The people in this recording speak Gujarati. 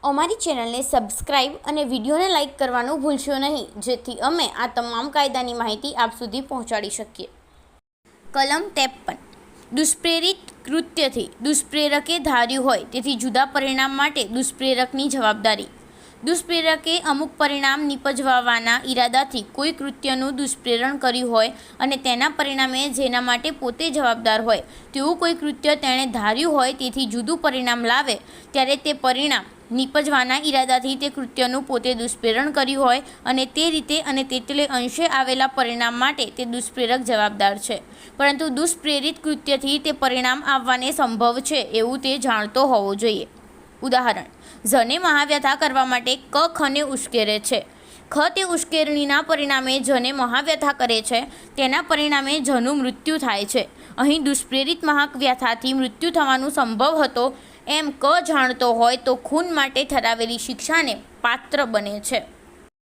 અમારી ચેનલને સબસ્ક્રાઇબ અને વિડીયોને લાઇક કરવાનું ભૂલશો નહીં, જેથી અમે આ તમામ કાયદાની માહિતી આપ સુધી પહોંચાડી શકીએ. કલમ 53. દુષ્પ્રેરિત કૃત્યથી દુષ્પ્રેરકે ધાર્યું હોય તેથી જુદા પરિણામ માટે દુષ્પ્રેરકની જવાબદારી. દુષ્પ્રેરકે અમુક પરિણામ નિપજવાના ઈરાદાથી કોઈ કૃત્યનું દુષ્પ્રેરણ કર્યું હોય અને તેના પરિણામે જેના માટે પોતે જવાબદાર હોય તેવું કોઈ કૃત્ય તેણે ધાર્યું હોય તેથી જુદું પરિણામ લાવે ત્યારે તે પરિણામ નિપજવાના ઈરાદાથી તે કૃત્યનું પોતે દુષ્પ્રેરણ કર્યું હોય અને તે રીતે અને તેટલે અંશે આવેલા પરિણામ માટે તે દુષ્પ્રેરક જવાબદાર છે, પરંતુ દુષ્પ્રેરિત કૃત્યથી તે પરિણામ આવવાને સંભવ છે એવું તે જાણતો હોવો જોઈએ. ઉદાહરણ: ઝને મહાવ્યથા કરવા માટે ક ખને ઉશ્કેરે છે. ખ તે ઉશ્કેરણીના પરિણામે ઝને મહાવ્યથા કરે છે, તેના પરિણામે ઝનું મૃત્યુ થાય છે. અહીં દુષ્પ્રેરિત મહાવ્યથાથી મૃત્યુ થવાનું સંભવ હતો એમ ક જાણતો હોય તો ખૂન માટે ઠરાવેલી શિક્ષાને પાત્ર બને છે.